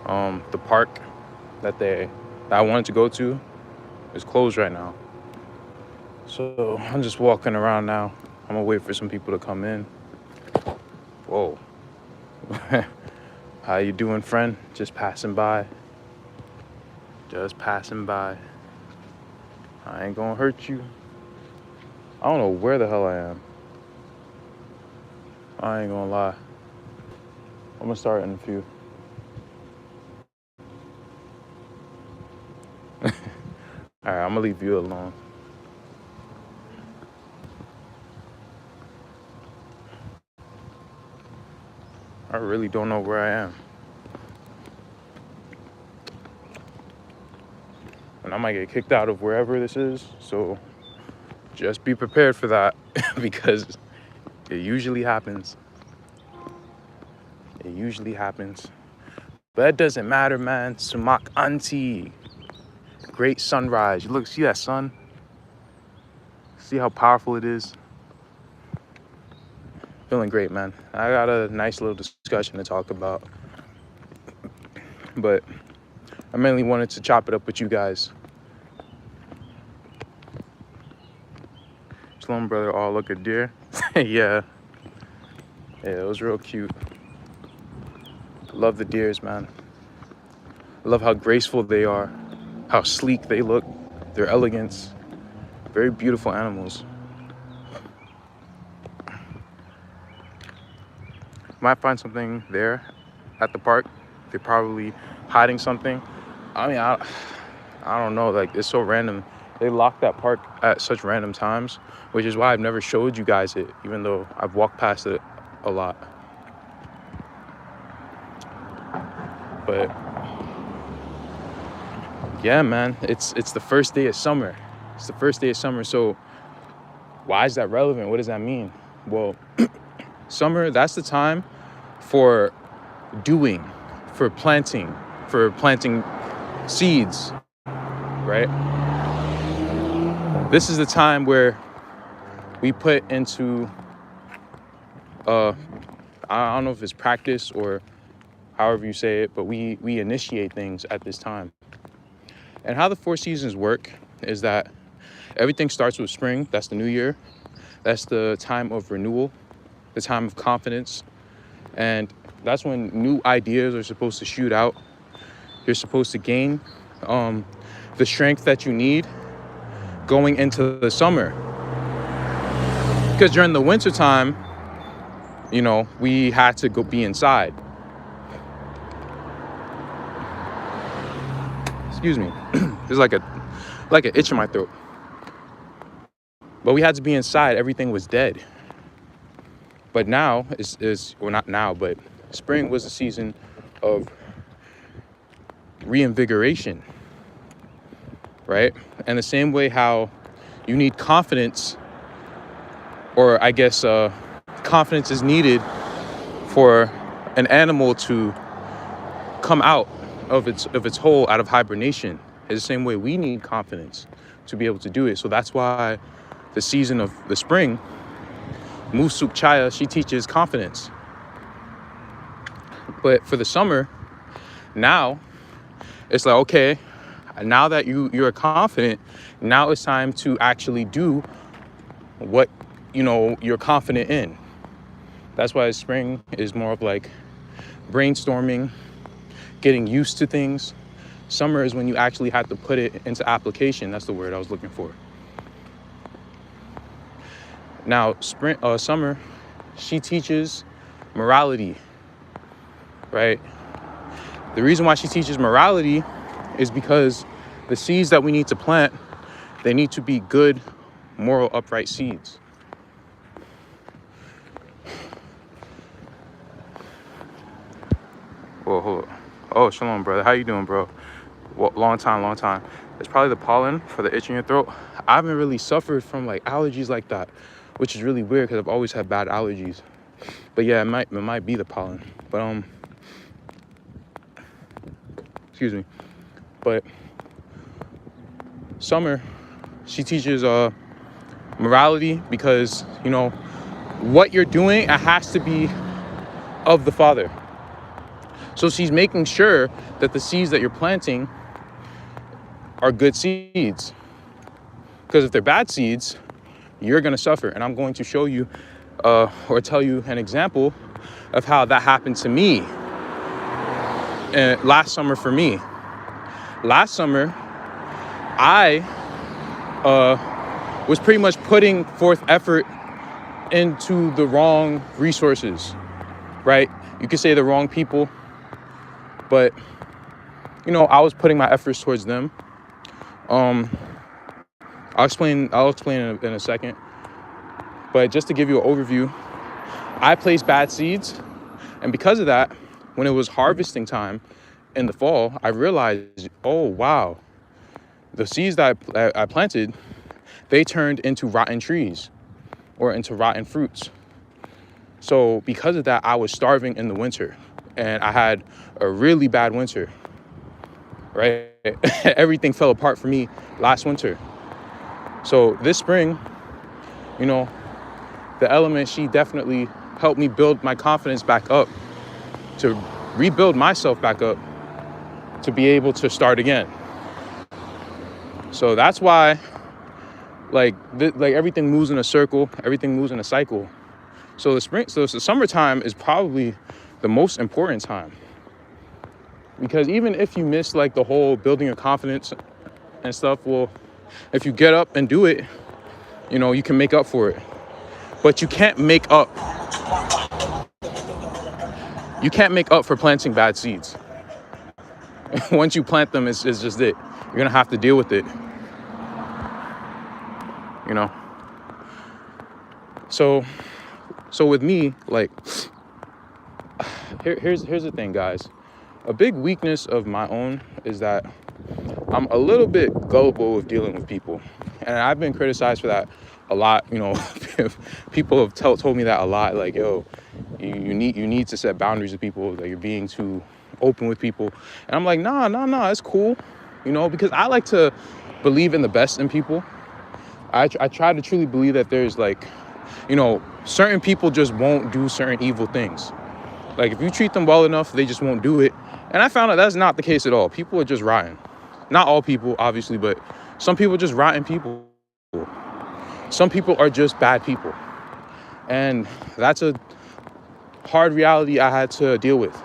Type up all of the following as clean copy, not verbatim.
The park that I wanted to go to is closed right now. So I'm just walking around now. I'm gonna wait for some people to come in. Whoa. How you doing, friend? Just passing by. Just passing by. I ain't gonna hurt you. I don't know where the hell I am. I ain't gonna lie. I'm gonna start in a few. Alright, I'm gonna leave you alone. I really don't know where I am. And I might get kicked out of wherever this is, so just be prepared for that because it usually happens. It usually happens. But it doesn't matter, man. Sumak Anti. Great sunrise. You look, see that sun? See how powerful it is? Feeling great, man. I got a nice little discussion to talk about. But I mainly wanted to chop it up with you guys. Shalom, brother. Oh, look at deer. Yeah. Yeah, it was real cute. Love the deers, man. I love how graceful they are, how sleek they look, their elegance. Very beautiful animals. Might find something there at the park. They're probably hiding something. I mean, I don't know. Like, it's so random. They lock that park at such random times, which is why I've never showed you guys it, even though I've walked past it a lot. But yeah, man, it's the first day of summer. It's the first day of summer. So why is that relevant? What does that mean? Well, summer, that's the time for doing, for planting seeds, right? This is the time where we put into, I don't know if it's practice or however you say it, but we initiate things at this time. And how the 4 seasons work is that everything starts with spring. That's the new year. That's the time of renewal, the time of confidence. And that's when new ideas are supposed to shoot out. You're supposed to gain the strength that you need going into the summer. Because during the winter time, you know, we had to go be inside. Excuse me. There's like an itch in my throat. But we had to be inside. Everything was dead. But now well, not now, but spring was a season of reinvigoration, right? And the same way how you need confidence, or I guess confidence is needed for an animal to come out of its hole, out of hibernation. It's the same way we need confidence to be able to do it. So that's why the season of the spring, Musuk Chaya, she teaches confidence. But for the summer, now it's like, okay, now that you're confident, now it's time to actually do what, you know, you're confident in. That's why spring is more of like brainstorming, getting used to things. Summer is when you actually have to put it into application. That's the word I was looking for. Now, summer, she teaches morality, right? The reason why she teaches morality is because the seeds that we need to plant, they need to be good, moral, upright seeds. Whoa, hold on. Oh, shalom, brother. How you doing, bro? Well, long time. It's probably the pollen for the itch in your throat. I haven't really suffered from like allergies like that, which is really weird because I've always had bad allergies. But yeah, it might be the pollen. But excuse me. But summer, she teaches morality because, you know, what you're doing, it has to be of the Father. So she's making sure that the seeds that you're planting are good seeds. Because if they're bad seeds, you're going to suffer. And I'm going to show you or tell you an example of how that happened to me last summer for me. Last summer, I was pretty much putting forth effort into the wrong resources, right? You could say the wrong people, but, you know, I was putting my efforts towards them. I'll explain in a second. But just to give you an overview, I placed bad seeds. And because of that, when it was harvesting time in the fall, I realized, oh, wow, the seeds that I planted, they turned into rotten trees or into rotten fruits. So because of that, I was starving in the winter and I had a really bad winter, right? Everything fell apart for me last winter. So this spring, you know, the element, she definitely helped me build my confidence back up, to rebuild myself back up, to be able to start again. So that's why, like everything moves in a circle, everything moves in a cycle. So the summertime is probably the most important time, because even if you miss like the whole building your confidence and stuff, well, if you get up and do it, you know, you can make up for it. But you can't make up. You can't make up for planting bad seeds. Once you plant them, it's just it. You're gonna have to deal with it. You know. So with me, like, here's the thing, guys. A big weakness of my own is that I'm a little bit gullible with dealing with people, and I've been criticized for that a lot. You know, people have told me that a lot. Like, yo, you need to set boundaries with people. That you're being too open with people, and I'm like, nah, it's cool. You know, because I like to believe in the best in people. I try to truly believe that there's, like, you know, certain people just won't do certain evil things. Like, if you treat them well enough, they just won't do it. And I found out that's not the case at all. People are just rotten. Not all people, obviously, but some people are just rotten people. Some people are just bad people. And that's a hard reality I had to deal with.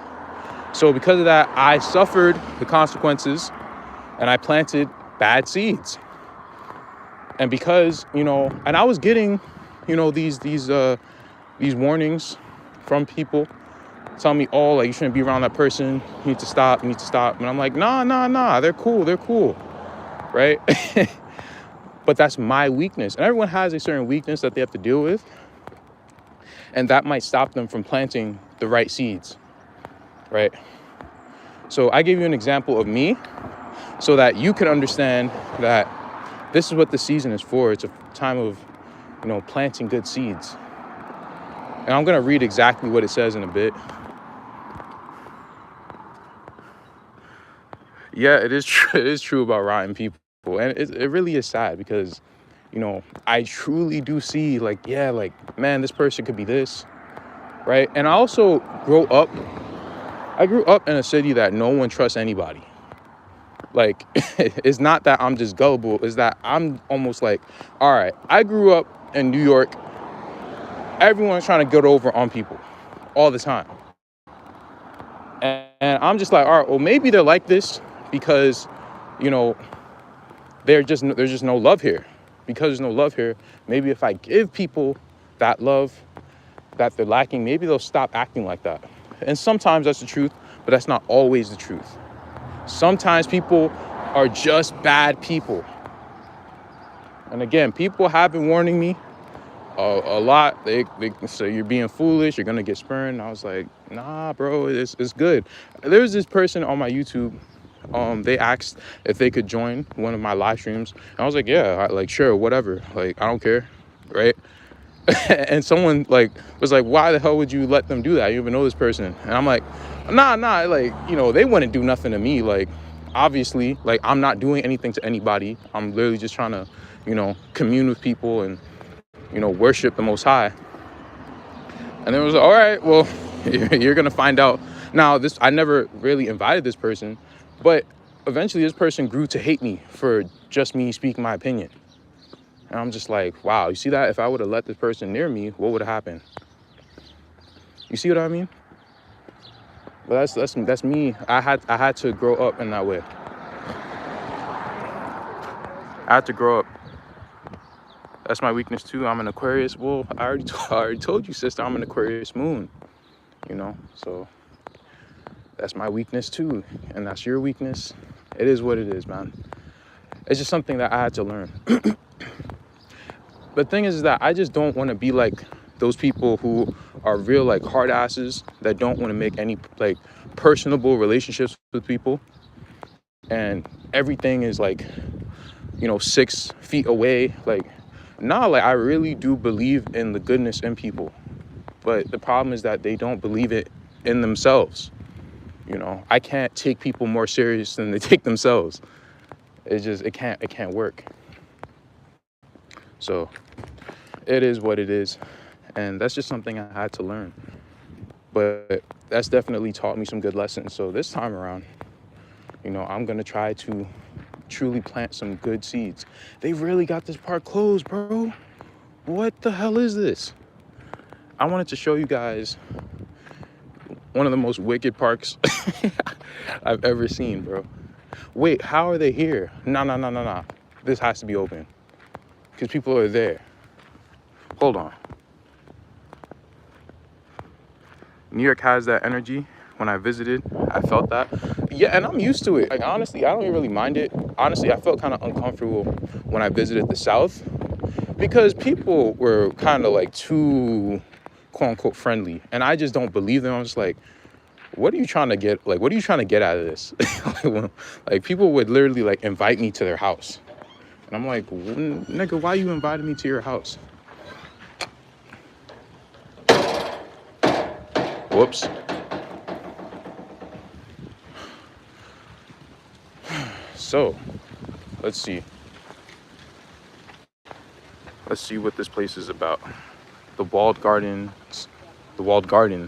So because of that, I suffered the consequences and I planted bad seeds. And because, you know, and I was getting, you know, these warnings from people telling me, oh, like, you shouldn't be around that person. You need to stop. And I'm like, nah. They're cool. Right? But that's my weakness. And everyone has a certain weakness that they have to deal with. And that might stop them from planting the right seeds. Right? So I gave you an example of me so that you can understand that this is what the season is for. It's a time of, you know, planting good seeds. And I'm going to read exactly what it says in a bit. Yeah, it is true. It is true about rotten people. And it really is sad because, you know, I truly do see, like, yeah, like, man, this person could be this, right? And I also grew up in a city that no one trusts anybody. Like, it's not that I'm just gullible. It's that I'm almost like, all right, I grew up in New York. Everyone's trying to get over on people all the time. And I'm just like, all right, well, maybe they're like this because, you know, there's just no love here. Because there's no love here, maybe if I give people that love that they're lacking, maybe they'll stop acting like that. And sometimes that's the truth, but that's not always the truth. Sometimes people are just bad people. And again, people have been warning me a lot. They say you're being foolish, you're gonna get spurned. And I was like, nah, bro, it's good. There was this person on my YouTube. They asked if they could join one of my live streams. And I was like, yeah, sure, whatever. Like, I don't care, right? And someone was like, why the hell would you let them do that? You even know this person. And I'm like, nah, like, you know, they wouldn't do nothing to me. Like, obviously, like, I'm not doing anything to anybody. I'm literally just trying to, you know, commune with people and, you know, worship the Most High. And then it was like, all right, well, you're going to find out Now, I never really invited this person, but eventually this person grew to hate me for just me speaking my opinion. And I'm just like, wow, you see that? If I would have let this person near me, what would have happened? You see what I mean? But that's me. I had to grow up in that way. I had to grow up. That's my weakness too. I'm an Aquarius. Well, I already told you, sister, I'm an Aquarius moon. You know, so that's my weakness too, and that's your weakness. It is what it is, man. It's just something that I had to learn. The thing is that I just don't want to be like those people who are real like hard asses that don't want to make any like personable relationships with people, and everything is like, you know, 6 feet away. Like, nah, like I really do believe in the goodness in people, but the problem is that they don't believe it in themselves. You know, I can't take people more serious than they take themselves. It can't work. So it is what it is, and that's just something I had to learn. But that's definitely taught me some good lessons. So this time around, you know, I'm gonna try to truly plant some good seeds. They really got this park closed, bro. What the hell is this? I wanted to show you guys one of the most wicked parks I've ever seen, bro. Wait, how are they here? Nah. This has to be open because people are there. Hold on. New York has that energy. When I visited, I felt that. Yeah, and I'm used to it. Like, honestly, I don't really mind it. Honestly, I felt kind of uncomfortable when I visited the South because people were kind of like too quote unquote friendly. And I just don't believe them. I'm just like, what are you trying to get? Like, what are you trying to get out of this? Like, people would literally like invite me to their house. And I'm like, nigga, why you invited me to your house? Whoops. So, let's see. Let's see what this place is about. The Walled Garden. The Walled Garden.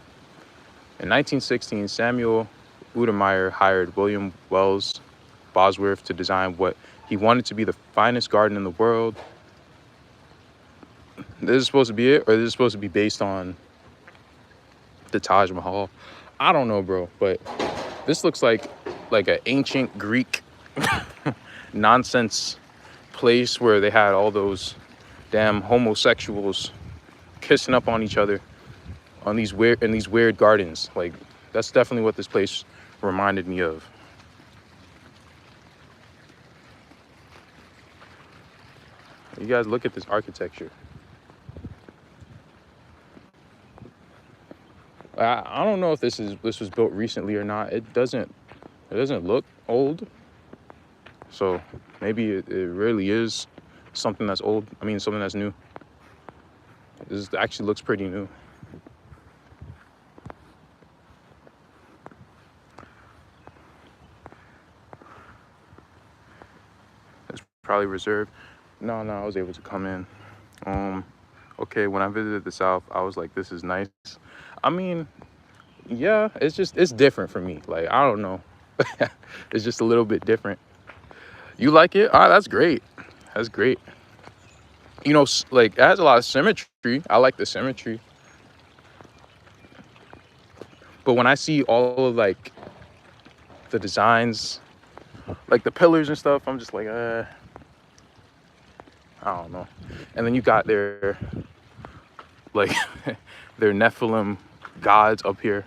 In 1916, Samuel Udemeyer hired William Wells Bosworth to design what he wanted to be the finest garden in the world. This is supposed to be it, or this is supposed to be based on the Taj Mahal? I don't know, bro, but this looks like an ancient Greek nonsense place where they had all those damn homosexuals kissing up on each other on these weird gardens. Like, that's definitely what this place reminded me of. You guys look at this architecture. I don't know if this was built recently or not. It doesn't look old. So maybe it really is something that's old. I mean, something that's new. This actually looks pretty new. It's probably reserved. No, I was able to come in. Okay, when I visited the South, I was like, this is nice. I mean, yeah, it's different for me. Like, I don't know. It's just a little bit different. You like it? Ah, that's great. That's great. You know, like, it has a lot of symmetry. I like the symmetry. But when I see all of, like, the designs, like the pillars and stuff, I'm just like, I don't know. And then you got their, like, their Nephilim gods up here.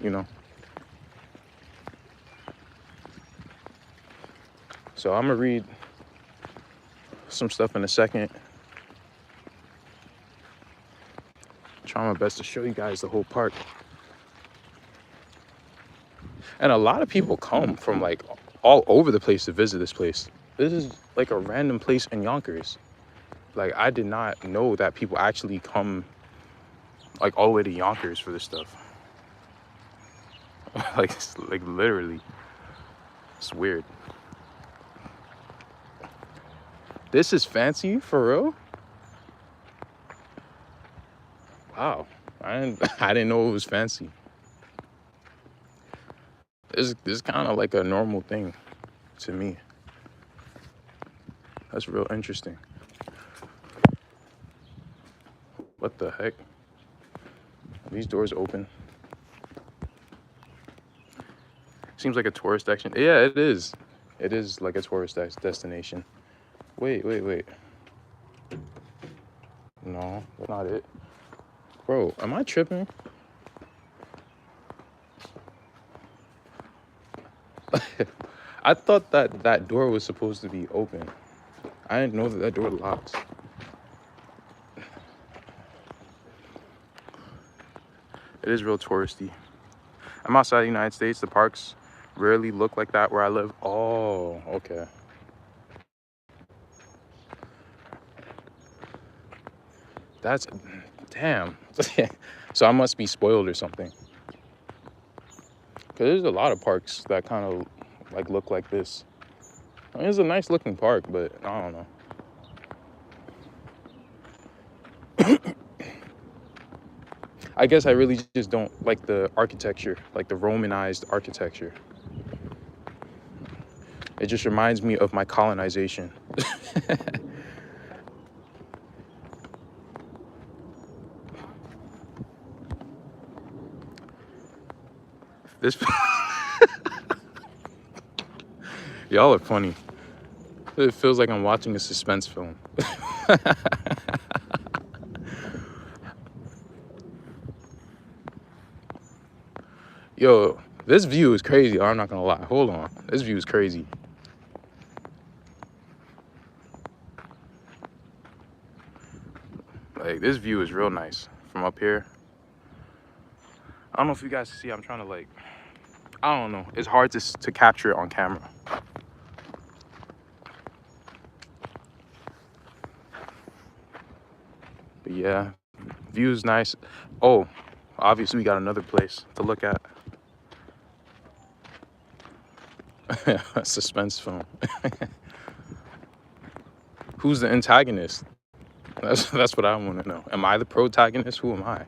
You know? So I'm gonna read some stuff in a second. Try my best to show you guys the whole park. And a lot of people come from like all over the place to visit this place. This is like a random place in Yonkers. Like, I did not know that people actually come like all the way to Yonkers for this stuff. like literally. It's weird. This is fancy for real? Wow. I didn't know it was fancy. This is kind of like a normal thing to me. That's real interesting. What the heck? Are these doors open? Seems like a tourist action. Yeah, it is. It is like a tourist destination. Wait. No, that's not it. Bro, am I tripping? I thought that door was supposed to be open. I didn't know that door locked. It is real touristy. I'm outside the United States. The parks rarely look like that where I live. Oh, okay. That's, damn. So I must be spoiled or something. Because there's a lot of parks that kind of like look like this. I mean, it's a nice looking park, but I don't know. I guess I really just don't like the architecture, like the Romanized architecture. It just reminds me of my colonization. This y'all are funny. It feels like I'm watching a suspense film. Yo, this view is crazy. I'm not gonna lie. Hold on. This view is crazy. Like, this view is real nice from up here. I don't know if you guys can see. I'm trying to like, I don't know. It's hard to capture it on camera. But yeah, view is nice. Oh, obviously we got another place to look at. Suspense film. Who's the antagonist? That's what I want to know. Am I the protagonist? Who am I?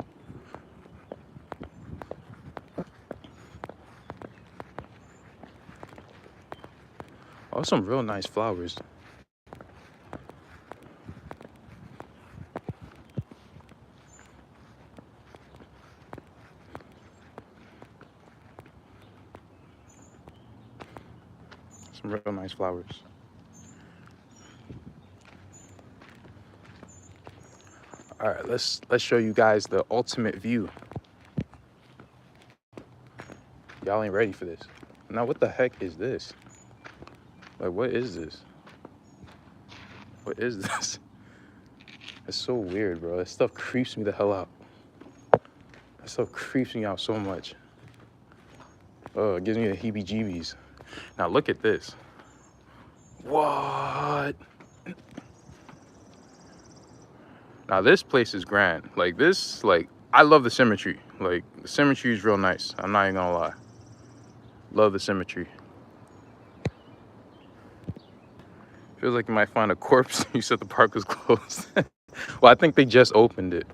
Oh, some real nice flowers. Some real nice flowers. All right, let's show you guys the ultimate view. Y'all ain't ready for this. Now, what the heck is this? Like, what is this? What is this? It's so weird, bro. That stuff creeps me the hell out. That stuff creeps me out so much. Oh, it gives me the heebie-jeebies. Now, look at this. What? Now, this place is grand. Like, this, like, I love the symmetry. Like, the symmetry is real nice. I'm not even gonna lie. Love the symmetry. Feels like you might find a corpse. You said the park was closed. Well, I think they just opened it.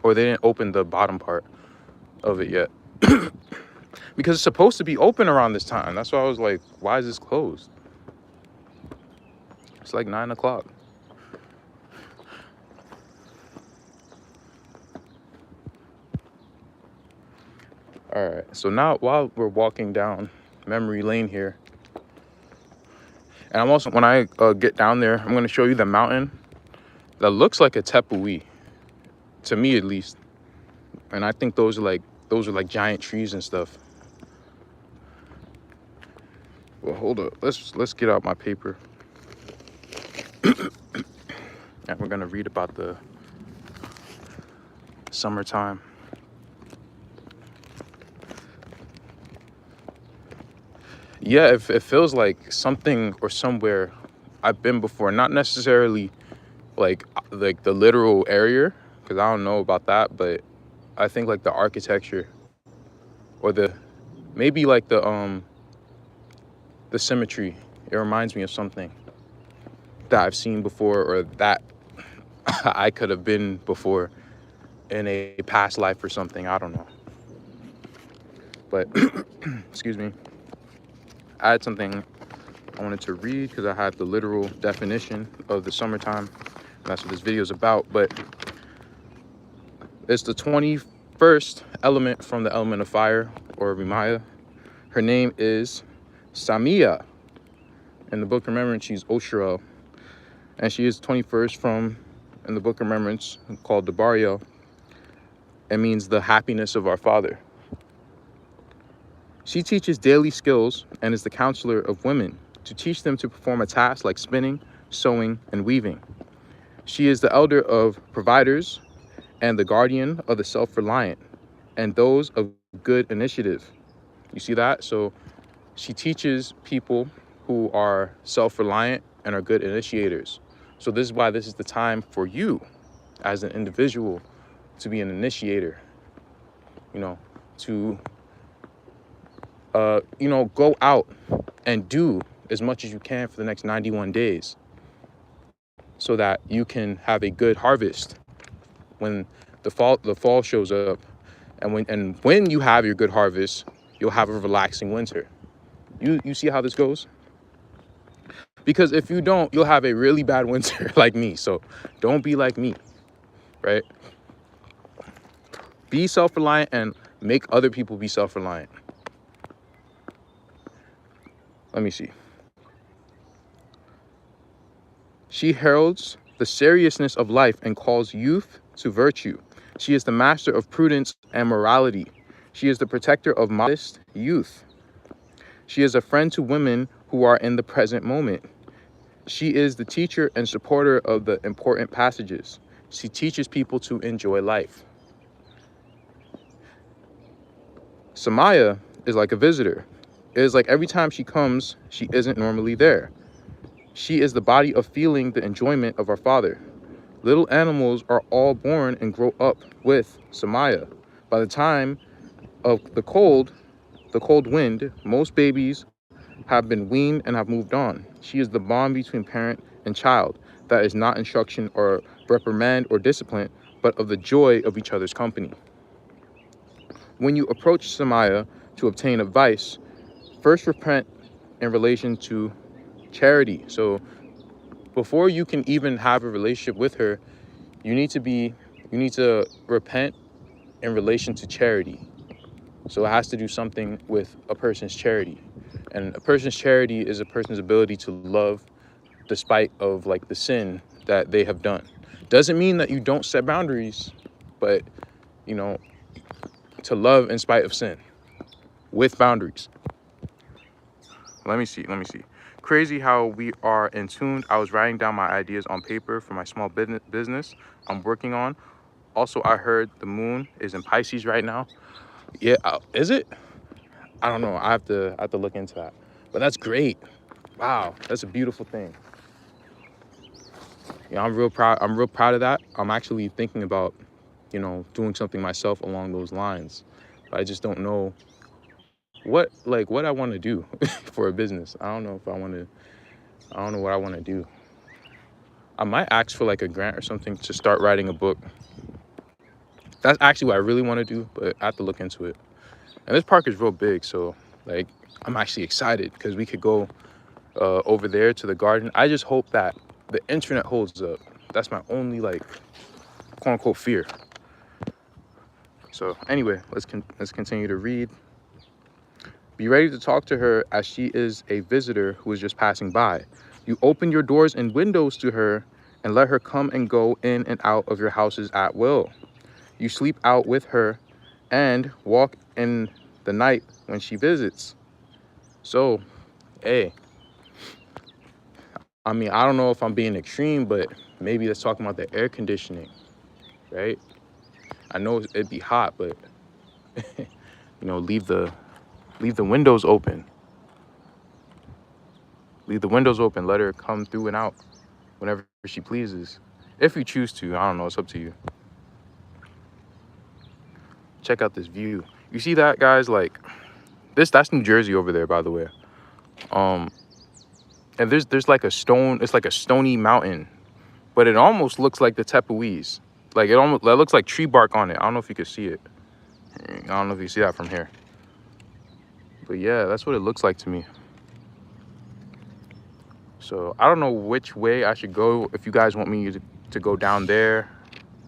Or they didn't open the bottom part of it yet. Because it's supposed to be open around this time. That's why I was like, why is this closed? It's like 9 o'clock. All right, so now while we're walking down memory lane here, and I'm also, when I get down there, I'm gonna show you the mountain that looks like a tepui, to me at least. And I think those are like giant trees and stuff. Well, hold up, let's get out my paper. And we're gonna read about the summertime. Yeah, it feels like something or somewhere I've been before. Not necessarily like the literal area, because I don't know about that, but I think like the architecture or maybe like the symmetry. It reminds me of something that I've seen before or that I could have been before in a past life or something. I don't know. But excuse me. I had something I wanted to read because I had the literal definition of the summertime. That's what this video is about. But it's the 21st element from the element of fire, or Rimaya. Her name is Samia. In the Book of Remembrance, she's Oshra. And she is 21st from, in the Book of Remembrance, called Debariel. It means the happiness of our Father. She teaches daily skills and is the counselor of women to teach them to perform a task like spinning, sewing, and weaving. She is the elder of providers and the guardian of the self-reliant and those of good initiative. You see that? So she teaches people who are self-reliant and are good initiators. So this is why this is the time for you as an individual to be an initiator, to go out and do as much as you can for the next 91 days so that you can have a good harvest when the fall shows up. And when you have your good harvest, you'll have a relaxing winter. You see how this goes? Because if you don't, you'll have a really bad winter like me. So don't be like me, right? Be self-reliant and make other people be self-reliant. Let me see. She heralds the seriousness of life and calls youth to virtue. She is the master of prudence and morality. She is the protector of modest youth. She is a friend to women who are in the present moment. She is the teacher and supporter of the important passages. She teaches people to enjoy life. Samaya is like a visitor. It is like every time she comes, she isn't normally there. She is the body of feeling the enjoyment of our Father. Little animals are all born and grow up with Samaya. By the time of the cold wind, most babies have been weaned and have moved on. She is the bond between parent and child that is not instruction or reprimand or discipline, but of the joy of each other's company. When you approach Samaya to obtain advice, first repent in relation to charity. So before you can even have a relationship with her, you need to repent in relation to charity. So it has to do something with a person's charity. And a person's charity is a person's ability to love despite of like the sin that they have done. Doesn't mean that you don't set boundaries, but to love in spite of sin with boundaries. Let me see. Crazy how we are in tune. I was writing down my ideas on paper for my small business I'm working on. Also, I heard the moon is in Pisces right now. Yeah, is it? I don't know. I have to look into that. But that's great. Wow, that's a beautiful thing. I'm real proud. I'm real proud of that. I'm actually thinking about, doing something myself along those lines. But I just don't know what I want to do for a business. I don't know what I want to do. I might ask for like a grant or something to start writing a book. That's actually what I really want to do, but I have to look into it. And this park is real big, so like I'm actually excited because we could go over there to the garden. I just hope that the internet holds up. That's my only quote unquote fear. So anyway, let's continue to read. Be ready to talk to her as she is a visitor who is just passing by. You open your doors and windows to her and let her come and go in and out of your houses at will. You sleep out with her and walk in the night when she visits. So, hey, I mean, I don't know if I'm being extreme, but maybe that's talking about the air conditioning, right? I know it'd be hot, but leave the windows open. Leave the windows open. Let her come through and out whenever she pleases. If you choose to, I don't know. It's up to you. Check out this view. You see that, guys? Like that's New Jersey over there, by the way. And there's like a stone. It's like a stony mountain, but it almost looks like the Tepuis. Like it almost, that looks like tree bark on it. I don't know if you can see it. I don't know if you see that from here. But yeah, that's what it looks like to me. So I don't know which way I should go. If you guys want me to go down there,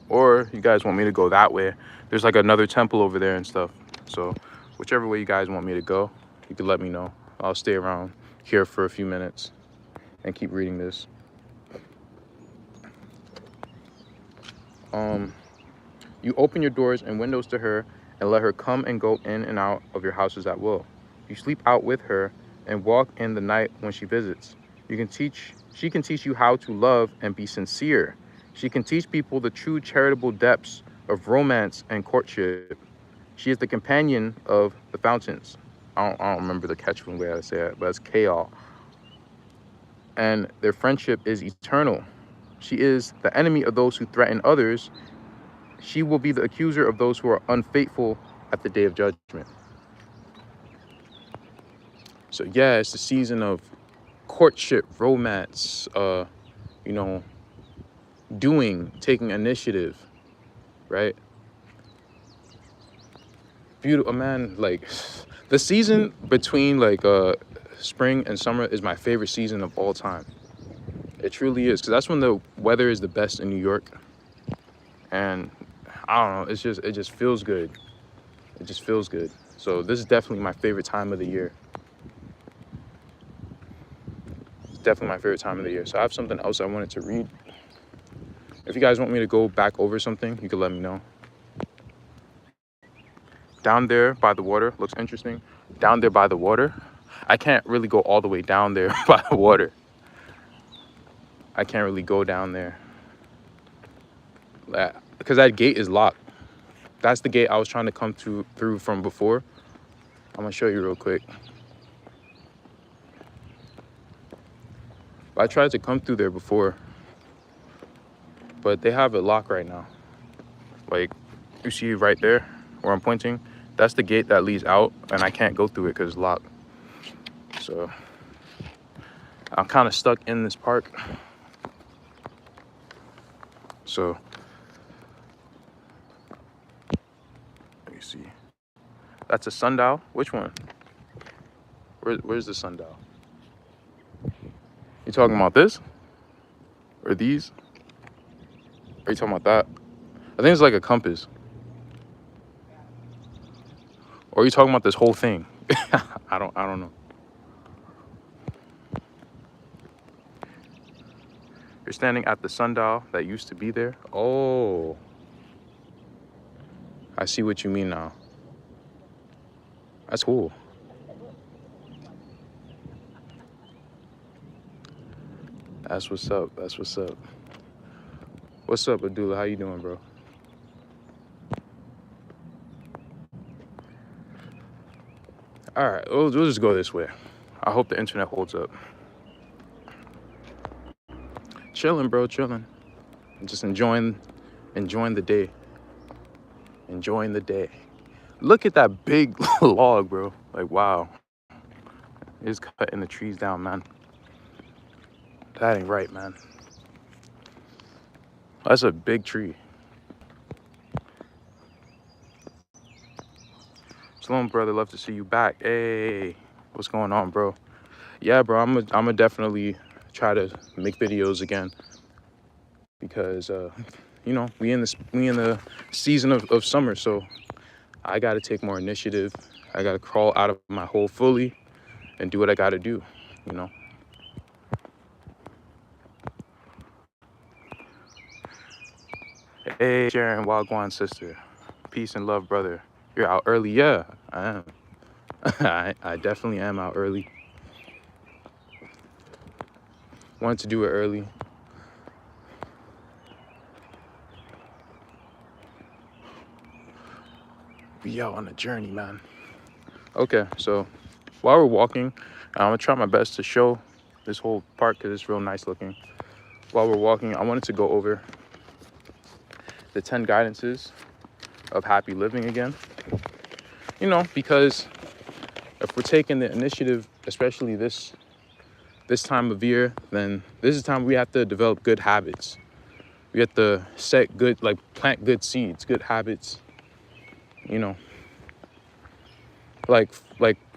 or you guys want me to go that way. There's like another temple over there and stuff. So whichever way you guys want me to go, you can let me know. I'll stay around here for a few minutes and keep reading this. You open your doors and windows to her and let her come and go in and out of your houses at will. You sleep out with her and walk in the night when she visits. She can teach you how to love and be sincere. She can teach people the true charitable depths of romance and courtship. She is the companion of the fountains. I don't remember the Quechua way I say it, but it's Kayal. And their friendship is eternal. She is the enemy of those who threaten others. She will be the accuser of those who are unfaithful at the day of judgment. So yeah, it's the season of courtship, romance, you know, taking initiative, right? Beautiful, man. Like the season between like spring and summer is my favorite season of all time. It truly is, because that's when the weather is the best in New York. And I don't know, it just feels good. It just feels good. So this is definitely my favorite time of the year. It's definitely my favorite time of the year. So I have something else I wanted to read. If you guys want me to go back over something, you can let me know. Down there by the water looks interesting. Down there by the water, I can't really go all the way down there by the water. I can't really go down there because that gate is locked. That's the gate I was trying to come through from before. I'm gonna show you real quick. I tried to come through there before, but they have it locked right now. Like you see right there where I'm pointing, that's the gate that leads out, and I can't go through it because it's locked. So I'm kind of stuck in this park. So let me see. That's a sundial. Which one? Where's the sundial? You talking about this? Or these? Are you talking about that? I think it's like a compass. Or are you talking about this whole thing? I don't know. You're standing at the sundial that used to be there. Oh. I see what you mean now. That's cool. That's what's up. That's what's up. What's up, Abdullah? How you doing, bro? All right, we'll just go this way. I hope the internet holds up. Chilling, bro, chilling. Just enjoying the day. Enjoying the day. Look at that big log, bro. Like, wow. It's cutting the trees down, man. That ain't right, man. That's a big tree. Shalom, brother. Love to see you back. Hey, what's going on, bro? Yeah, bro. I'm gonna definitely try to make videos again because you know, we in the season of summer, so I gotta take more initiative. I gotta crawl out of my hole fully and do what I gotta do, you know. Hey, Sharon, Wagwan sister. Peace and love, brother. You're out early. Yeah, I am. I definitely am out early. Wanted to do it early. Be out on a journey, man. Okay, so while we're walking, I'm gonna try my best to show this whole park because it's real nice looking. While we're walking, I wanted to go over the 10 guidances of happy living again. You know, because if we're taking the initiative, especially this time of year, then this is time we have to develop good habits. We have to set good, like plant good seeds, good habits, you know. Like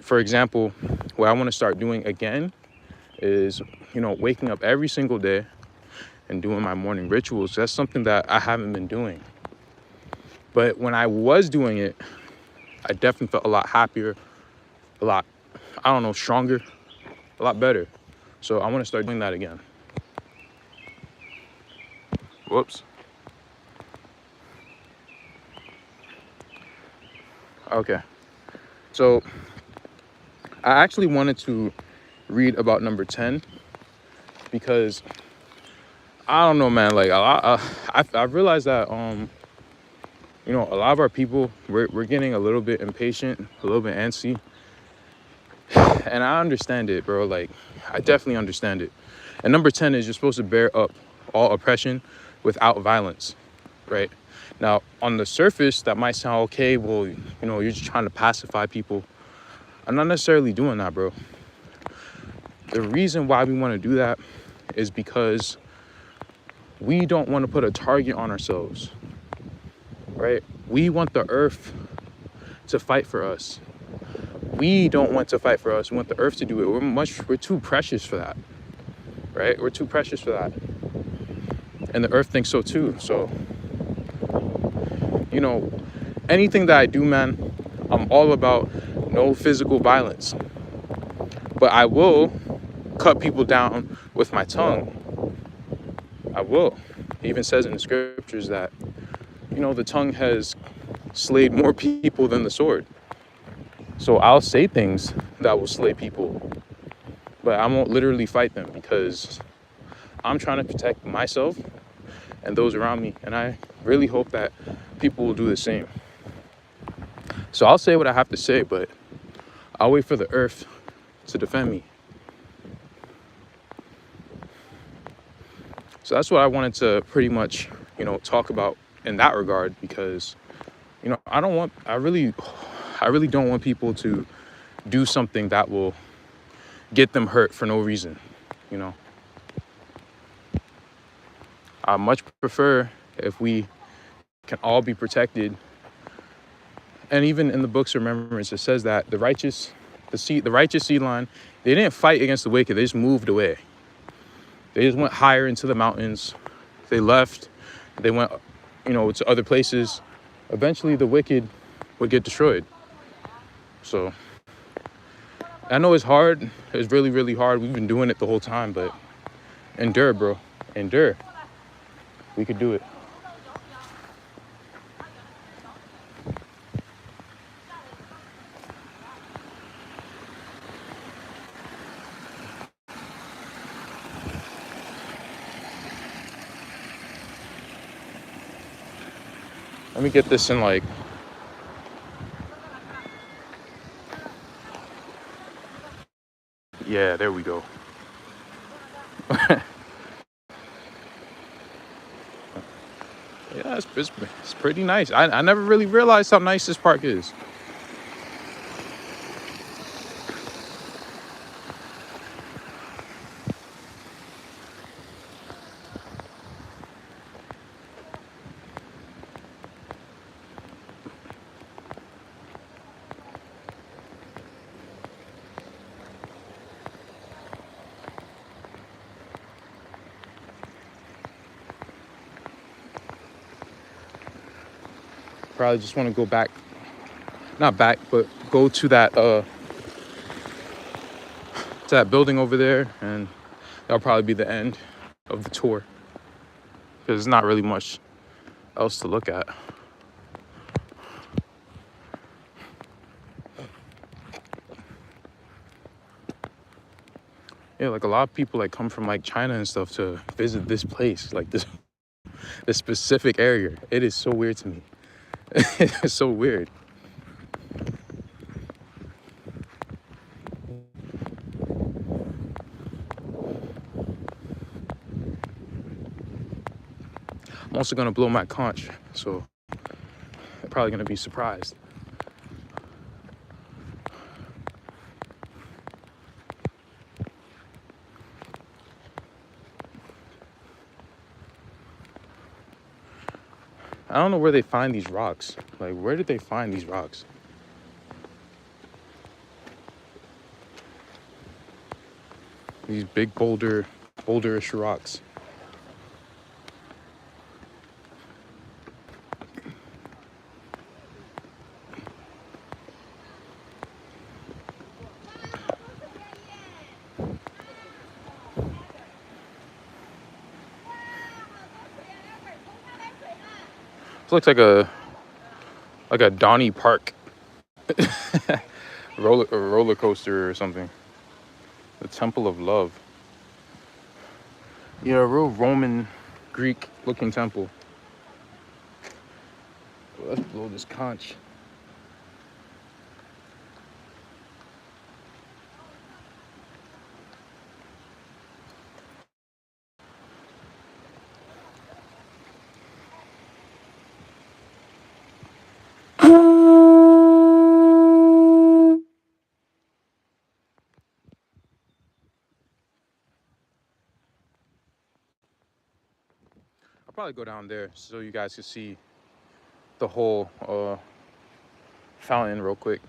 for example, what I want to start doing again is, you know, waking up every single day and doing my morning rituals. That's something that I haven't been doing. But when I was doing it, I definitely felt a lot happier, a lot, I don't know, stronger, a lot better. So I want to start doing that again. Whoops. Okay. So I actually wanted to read about number 10 because I don't know, man. Like I realized that you know, a lot of our people we're getting a little bit impatient, a little bit antsy, and I understand it, bro. Like I definitely understand it. And number 10 is you're supposed to bear up all oppression without violence, right? Now, on the surface, that might sound okay. Well, you know, you're just trying to pacify people. I'm not necessarily doing that, bro. The reason why we want to do that is because we don't want to put a target on ourselves, right? We want the earth to fight for us. We don't want to fight for us. We want the earth to do it. We're too precious for that, right? We're too precious for that. And the earth thinks so too. So, you know, anything that I do, man, I'm all about no physical violence. But I will cut people down with my tongue. I will. It even says in the scriptures that, you know, the tongue has slayed more people than the sword. So I'll say things that will slay people, but I won't literally fight them because I'm trying to protect myself and those around me. And I really hope that people will do the same. So I'll say what I have to say, but I'll wait for the earth to defend me. So that's what I wanted to pretty much, you know, talk about in that regard, because, you know, I really don't want people to do something that will get them hurt for no reason, you know. I much prefer if we can all be protected. And even in the books of remembrance, it says that the righteous seed line, they didn't fight against the wicked, they just moved away. They just went higher into the mountains. They left, they went, you know, to other places. Eventually the wicked would get destroyed. So I know it's hard. It's really, really hard. We've been doing it the whole time, but endure, bro. Endure. We could do it. Let me get this in like, yeah, there we go. Yeah, it's pretty nice. I never really realized how nice this park is. Probably just want to go back, not back, but go to that building over there, and that'll probably be the end of the tour, because there's not really much else to look at. Yeah, like a lot of people like come from like China and stuff to visit this place, like this specific area. It is so weird to me. It's so weird. I'm also gonna blow my conch, so they're probably gonna be surprised. I don't know where they find these rocks. Like, where did they find these rocks? These big boulderish rocks. This looks like a Donny Park roller coaster or something. The Temple of Love. Yeah, a real Roman, Greek looking temple. Let's blow this conch. I'll probably go down there so you guys can see the whole fountain real quick.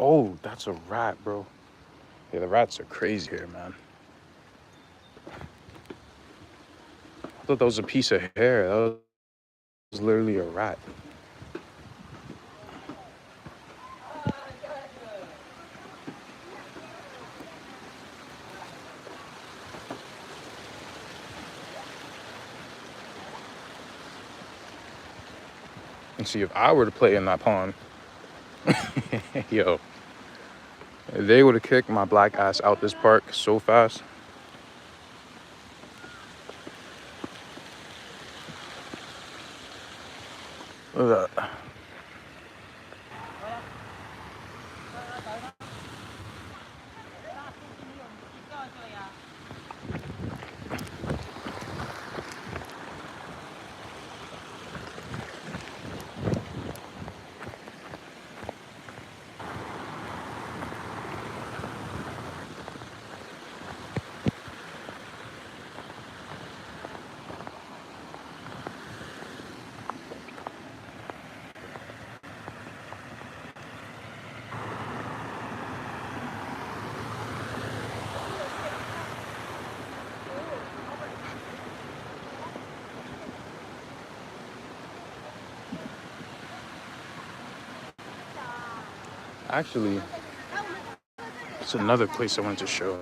Oh, that's a rat, bro. Yeah, the rats are crazy here, man. I thought that was a piece of hair. That was literally a rat. And see, if I were to play in that pond, yo, they would have kicked my black ass out this park so fast. Look at that. Actually, it's another place I wanted to show.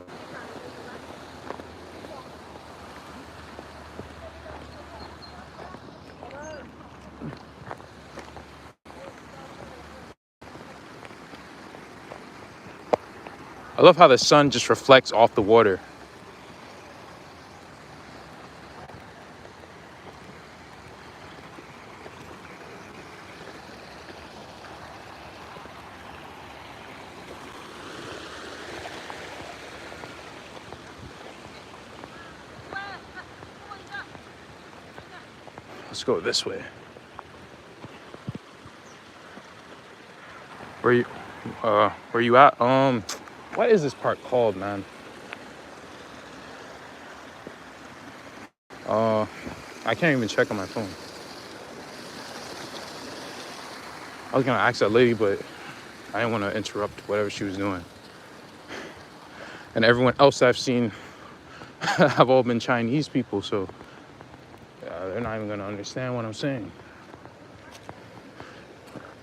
I love how the sun just reflects off the water. Let's go this way. Where you at? What is this park called, man? I can't even check on my phone. I was gonna ask that lady, but I didn't want to interrupt whatever she was doing. And everyone else I've seen have all been Chinese people, so they're not even gonna understand what I'm saying.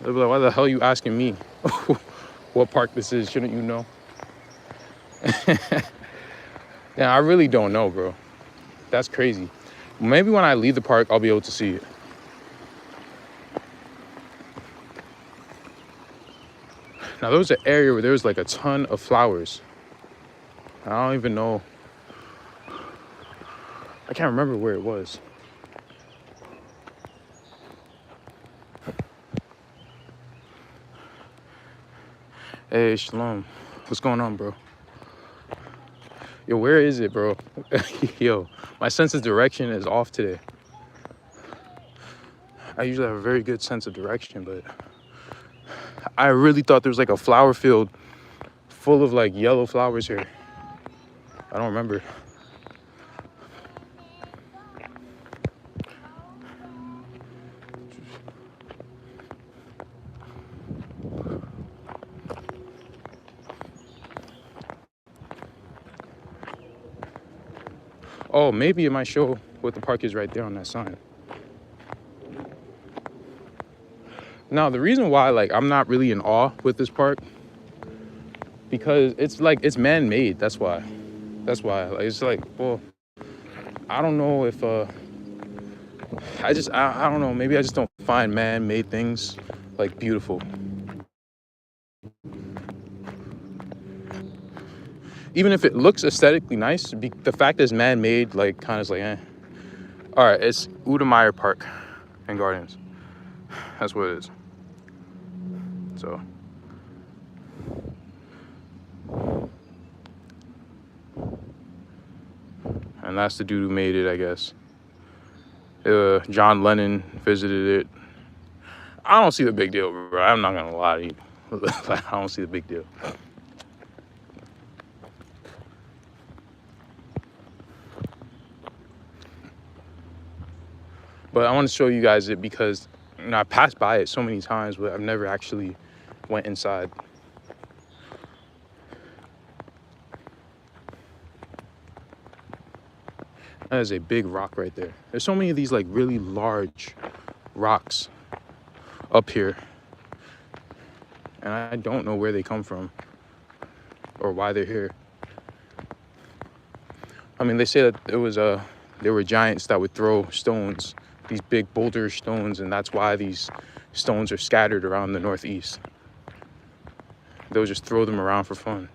They'll be like, why the hell are you asking me what park this is? Shouldn't you know? Yeah, I really don't know, bro. That's crazy. Maybe when I leave the park, I'll be able to see it. Now, there was an area where there was like a ton of flowers. I don't even know. I can't remember where it was. Hey, Shalom. What's going on, bro? Yo, where is it, bro? Yo, my sense of direction is off today. I usually have a very good sense of direction, but I really thought there was like a flower field full of like yellow flowers here. I don't remember. Oh, maybe it might show what the park is right there on that sign. Now, the reason why like I'm not really in awe with this park, because it's like it's man-made. That's why. Like, it's like, well, I don't know if I don't know, maybe I just don't find man-made things like beautiful. Even if it looks aesthetically nice, the fact that it's man-made, like, kind of is like, eh. All right, it's Udemeyer Park and Gardens. That's what it is. So, and that's the dude who made it, I guess. John Lennon visited it. I don't see the big deal, bro. I'm not gonna lie to you. I don't see the big deal. But I want to show you guys it because, you know, I passed by it so many times, but I've never actually went inside. That is a big rock right there. There's so many of these like really large rocks up here, and I don't know where they come from or why they're here. I mean, they say that there were giants that would throw stones, these big boulder stones, and that's why these stones are scattered around the Northeast. They'll just throw them around for fun.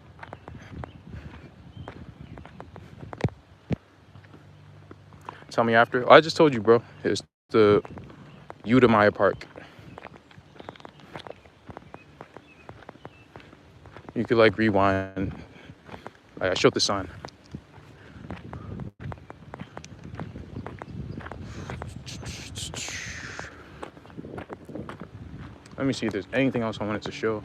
Tell me after. Oh, I just told you, bro. It's the Udemeyer Park. You could like rewind. I showed the sign. Let me see if there's anything else I wanted to show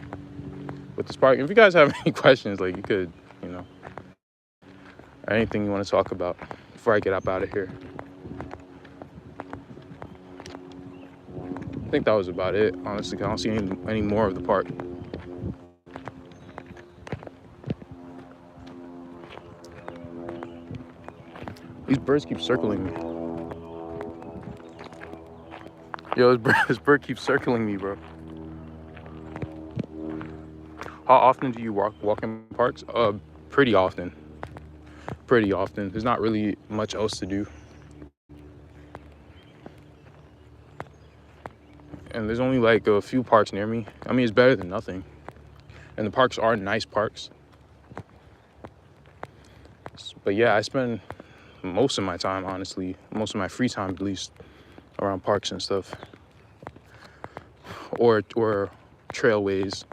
with this park. If you guys have any questions, like, you could, you know, or anything you want to talk about before I get up out of here. I think that was about it, honestly. I don't see any more of the park. These birds keep circling me. Yo, this bird keeps circling me, bro. How often do you walk in parks? Pretty often. Pretty often. There's not really much else to do. And there's only like a few parks near me. I mean, it's better than nothing. And the parks are nice parks. But yeah, I spend most of my time, honestly, most of my free time at least, around parks and stuff. Or trailways.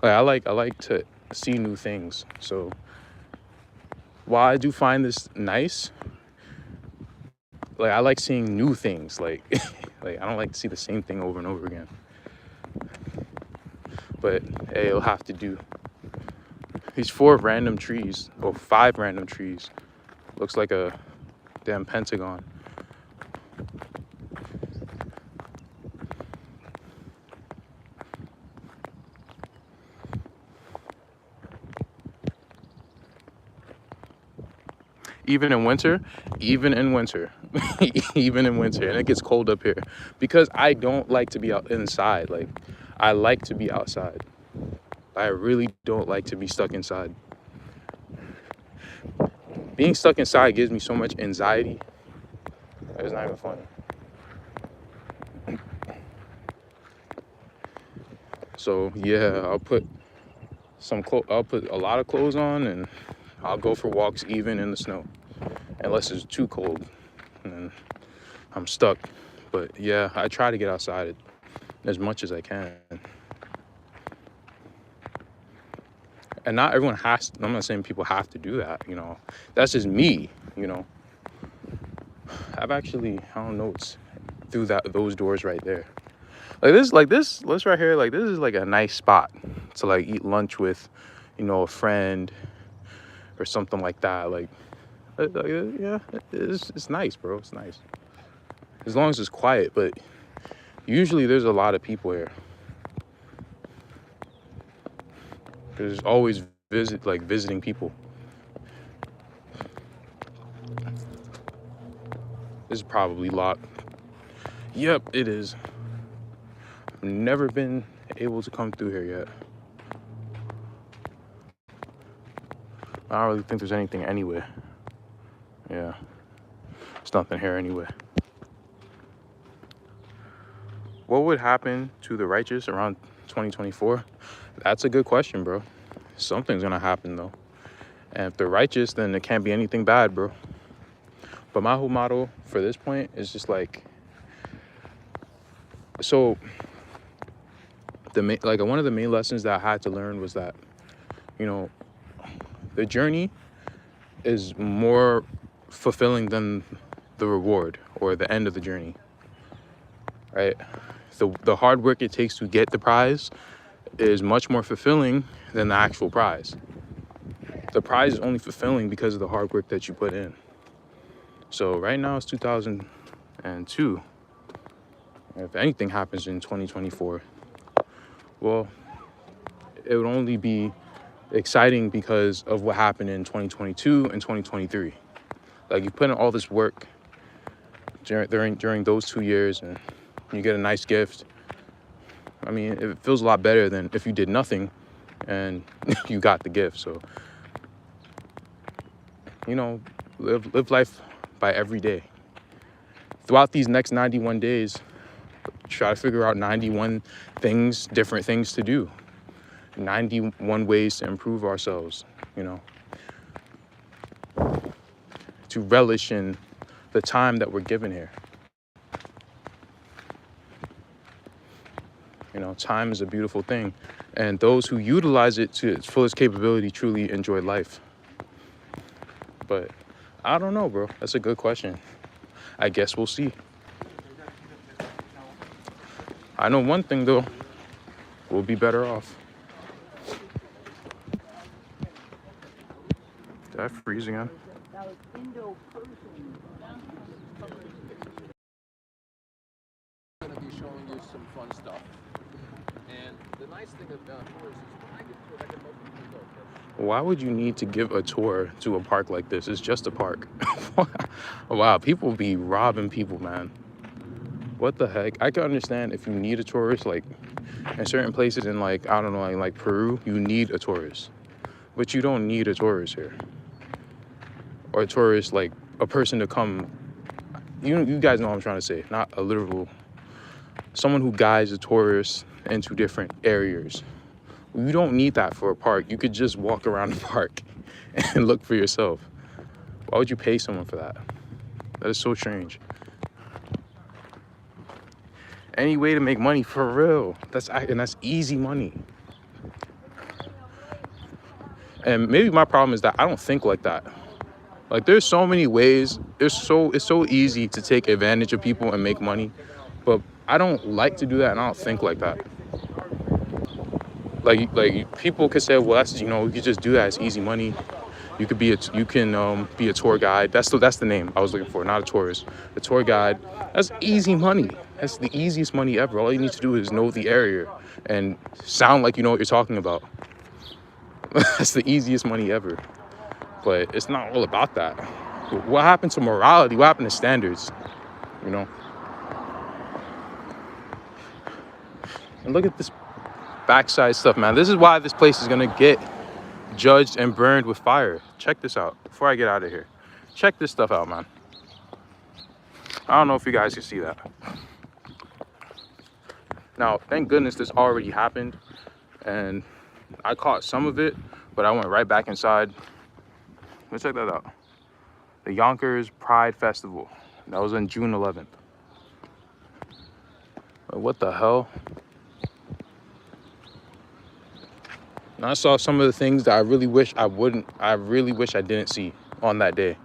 Like I like to see new things. So while I do find this nice, like, I like seeing new things. Like like I don't like to see the same thing over and over again. But hey, it'll have to do. These 4 random trees, or 5 random trees, looks like a damn pentagon. Even in winter, even in winter, and it gets cold up here because I don't like to be out inside. Like, I like to be outside. I really don't like to be stuck inside. Being stuck inside gives me so much anxiety. It's not even funny. So yeah, I'll put a lot of clothes on, and I'll go for walks even in the snow, unless it's too cold and I'm stuck. But yeah, I try to get outside as much as I can. And not everyone has to, I'm not saying people have to do that, you know. That's just me, you know. I've actually found notes through those doors right there. Like this list right here, like this is like a nice spot to like eat lunch with, you know, a friend or something like that. Yeah, it's nice, bro. It's nice. As long as it's quiet, but usually there's a lot of people here. There's always visiting people. This is probably locked. Yep, it is. Never been able to come through here yet. I don't really think there's anything anyway. Yeah, there's nothing here anyway. What would happen to the righteous around 2024? That's a good question, bro. Something's gonna happen though. And if they're righteous, then it can't be anything bad, bro. But my whole motto for this point is just like, so one of the main lessons that I had to learn was that, you know, the journey is more fulfilling than the reward or the end of the journey, right? The hard work it takes to get the prize is much more fulfilling than the actual prize. The prize is only fulfilling because of the hard work that you put in. So right now it's 2002. If anything happens in 2024, well, it would only be exciting because of what happened in 2022 and 2023. Like, you put in all this work during those 2 years, and you get a nice gift. I mean, it feels a lot better than if you did nothing and you got the gift. So, you know, live life by every day. Throughout these next 91 days, try to figure out 91 different things to do. 91 ways to improve ourselves, you know, to relish in the time that we're given here. You know, time is a beautiful thing, and those who utilize it to its fullest capability truly enjoy life. But I don't know, bro. That's a good question. I guess we'll see. I know one thing, though. We'll be better off. Did I freeze again? Going to be showing you some fun stuff. And the nice thing about tours is when I get to it, I can open the door. Why would you need to give a tour to a park like this? It's just a park. Wow, people be robbing people, man. What the heck? I can understand if you need a tourist, like in certain places in, like, I don't know, like Peru, you need a tourist. But you don't need a tourist here. Or a tourist, like a person to come. You guys know what I'm trying to say. Not a literal, someone who guides a tourist into different areas. You don't need that for a park. You could just walk around the park and look for yourself. Why would you pay someone for that? That is so strange. Any way to make money, for real. That's easy money. And maybe my problem is that I don't think like that. Like, there's so many ways. It's so easy to take advantage of people and make money, but I don't like to do that, and I don't think like that. Like people could say, well, that's, you know, you could just do that. It's easy money. You can be a tour guide. That's the name I was looking for, not a tourist. A tour guide. That's easy money. That's the easiest money ever. All you need to do is know the area and sound like you know what you're talking about. That's the easiest money ever. But it's not all about that. What happened to morality? What happened to standards? You know? And look at this backside stuff, man. This is why this place is gonna get judged and burned with fire. Check this out before I get out of here. Check this stuff out, man. I don't know if you guys can see that. Now, thank goodness this already happened, and I caught some of it, but I went right back inside. Let's check that out. The Yonkers Pride Festival. That was on June 11th. What the hell? And I saw some of the things that I really wish I didn't see on that day.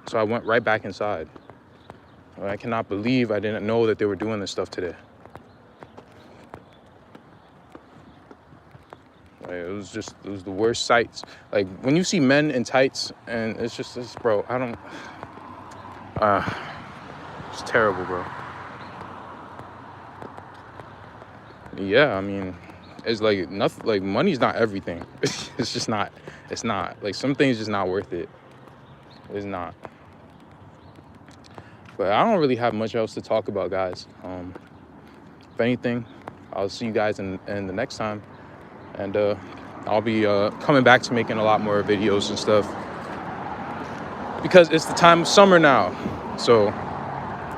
So I went right back inside. I cannot believe I didn't know that they were doing this stuff today. Like, it was the worst sights. Like, when you see men in tights, and it's just this, bro, it's terrible, bro. Yeah, I mean, it's like nothing, like money's not everything. It's not. Like, some things just not worth it. It's not. But I don't really have much else to talk about, guys. If anything, I'll see you guys in the next time. And I'll be coming back to making a lot more videos and stuff. Because it's the time of summer now. So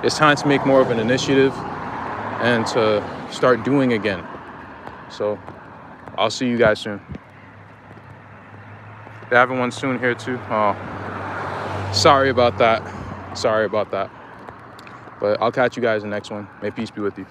it's time to make more of an initiative and to start doing again. So I'll see you guys soon. They're having one soon here too. Oh, sorry about that. But I'll catch you guys in the next one. May peace be with you.